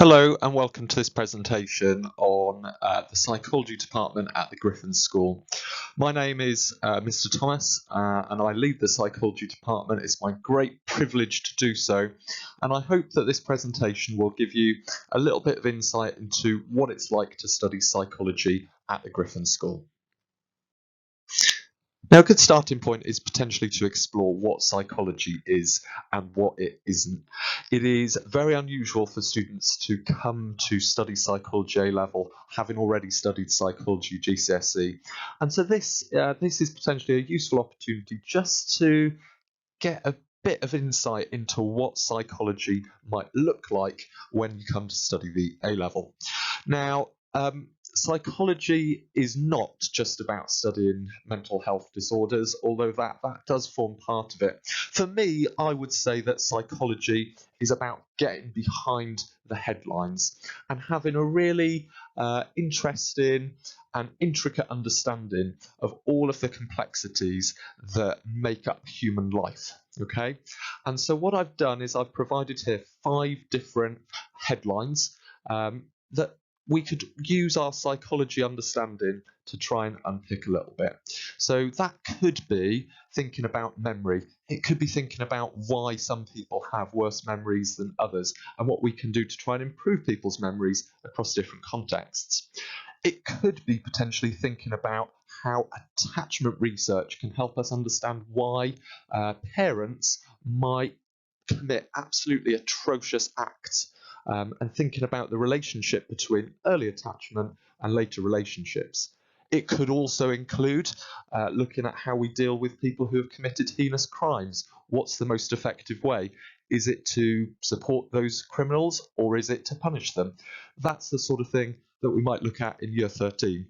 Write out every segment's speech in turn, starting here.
Hello and welcome to this presentation on the psychology department at the Gryphon School. My name is Mr. Thomas and I lead the psychology department. It's my great privilege to do so, and I hope that this presentation will give you a little bit of insight into what it's like to study psychology at the Gryphon School. Now, a good starting point is potentially to explore what psychology is and what it isn't. It is very unusual for students to come to study psychology A level having already studied psychology GCSE, and so this is potentially a useful opportunity just to get a bit of insight into what psychology might look like when you come to study the A level. Now, psychology is not just about studying mental health disorders, although that does form part of it. For me, I would say that psychology is about getting behind the headlines and having a really interesting and intricate understanding of all of the complexities that make up human life. Okay, and so what I've done is I've provided here 5 different headlines that we could use our psychology understanding to try and unpick a little bit. So that could be thinking about memory. It could be thinking about why some people have worse memories than others and what we can do to try and improve people's memories across different contexts. It could be potentially thinking about how attachment research can help us understand why parents might commit absolutely atrocious acts, and thinking about the relationship between early attachment and later relationships. It could also include looking at how we deal with people who have committed heinous crimes. What's the most effective way? Is it to support those criminals or is it to punish them? That's the sort of thing that we might look at in year 13.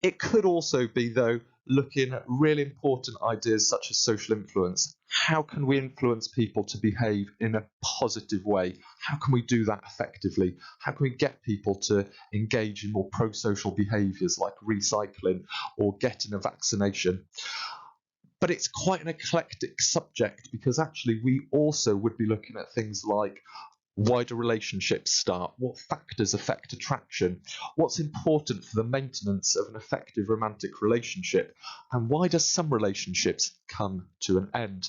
It could also be, though, looking at really important ideas such as social influence. How can we influence people to behave in a positive way? How can we do that effectively? How can we get people to engage in more pro-social behaviours like recycling or getting a vaccination? But it's quite an eclectic subject because actually we also would be looking at things like why do relationships start? What factors affect attraction? What's important for the maintenance of an effective romantic relationship? And why do some relationships come to an end?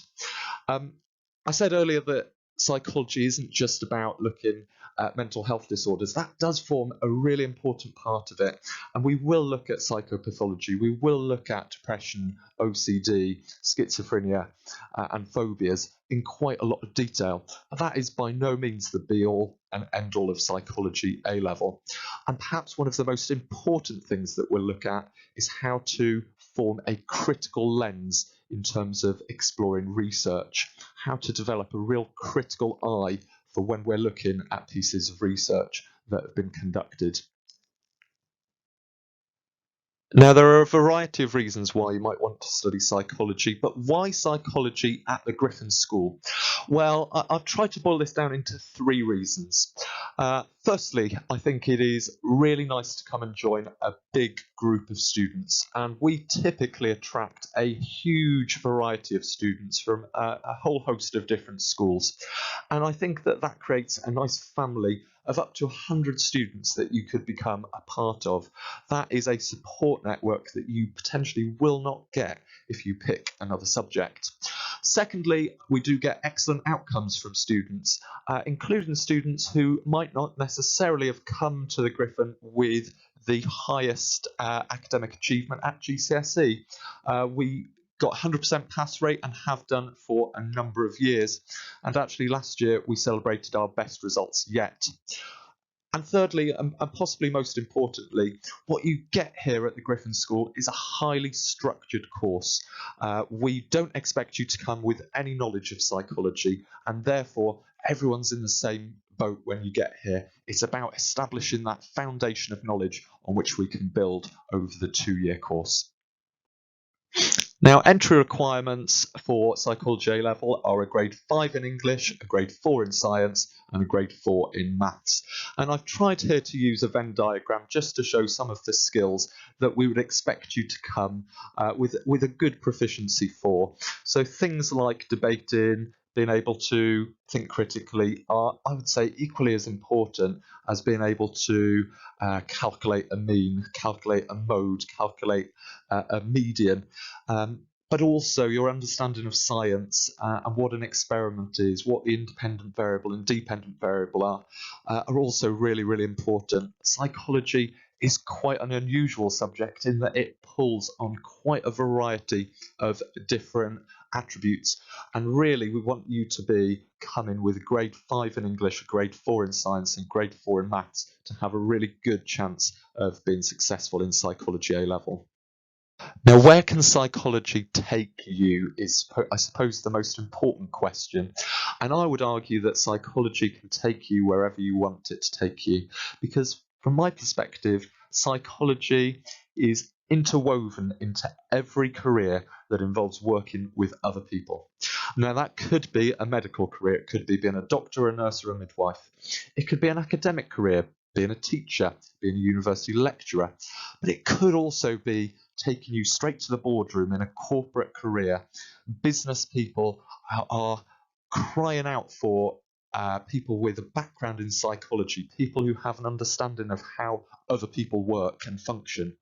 I said earlier that psychology isn't just about looking at mental health disorders. That does form a really important part of it. And we will look at psychopathology. We will look at depression, OCD, schizophrenia, and phobias in quite a lot of detail. But that is by no means the be-all and end-all of psychology A level. And perhaps one of the most important things that we'll look at is how to form a critical lens in terms of exploring research, how to develop a real critical eye for when we're looking at pieces of research that have been conducted. Now, there are a variety of reasons why you might want to study psychology, but why psychology at the Gryphon School? Well, I've tried to boil this down into 3 reasons. Firstly, I think it is really nice to come and join a big group of students, and we typically attract a huge variety of students from a whole host of different schools. And I think that creates a nice family of up to 100 students that you could become a part of. That is a support network that you potentially will not get if you pick another subject. Secondly, we do get excellent outcomes from students, including students who might not necessarily have come to the Gryphon with the highest academic achievement at GCSE. We got 100% pass rate and have done for a number of years. And actually last year we celebrated our best results yet. And thirdly, and possibly most importantly, what you get here at the Gryphon School is a highly structured course. We don't expect you to come with any knowledge of psychology, and therefore everyone's in the same boat when you get here. It's about establishing that foundation of knowledge on which we can build over the 2-year course. Now, entry requirements for psychology A level are a grade 5 in English, a grade 4 in science, and a grade 4 in maths. And I've tried here to use a Venn diagram just to show some of the skills that we would expect you to come with a good proficiency for. So things like debating, being able to think critically are, I would say, equally as important as being able to calculate a mean, calculate a mode, calculate a median. But also your understanding of science and what an experiment is, what the independent variable and dependent variable are also really, really important. Psychology is quite an unusual subject in that it pulls on quite a variety of different attributes. And really, we want you to be coming with a grade 5 in English, a grade 4 in science, and grade 4 in maths to have a really good chance of being successful in psychology A level. Now, where can psychology take you is, I suppose, the most important question. And I would argue that psychology can take you wherever you want it to take you. Because from my perspective, psychology is interwoven into every career that involves working with other people. Now, that could be a medical career. It could be being a doctor, a nurse, or a midwife. It could be an academic career, being a teacher, being a university lecturer. But it could also be taking you straight to the boardroom in a corporate career. Business people are crying out for people with a background in psychology, people who have an understanding of how other people work and function.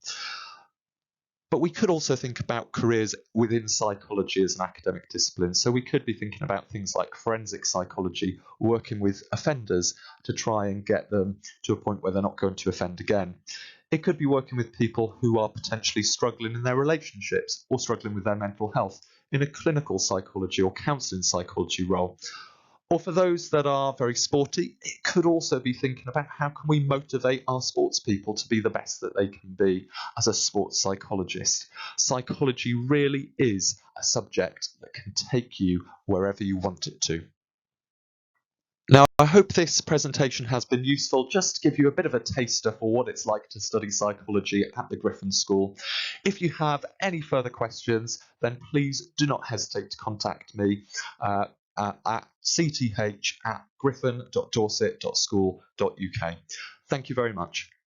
But we could also think about careers within psychology as an academic discipline. So we could be thinking about things like forensic psychology, working with offenders to try and get them to a point where they're not going to offend again. It could be working with people who are potentially struggling in their relationships or struggling with their mental health in a clinical psychology or counselling psychology role. Or for those that are very sporty, it could also be thinking about how can we motivate our sports people to be the best that they can be as a sports psychologist. Psychology really is a subject that can take you wherever you want it to. Now, I hope this presentation has been useful just to give you a bit of a taster for what it's like to study psychology at the Gryphon School. If you have any further questions, then please do not hesitate to contact me at cth@gryphon.dorset.school.uk. Thank you very much.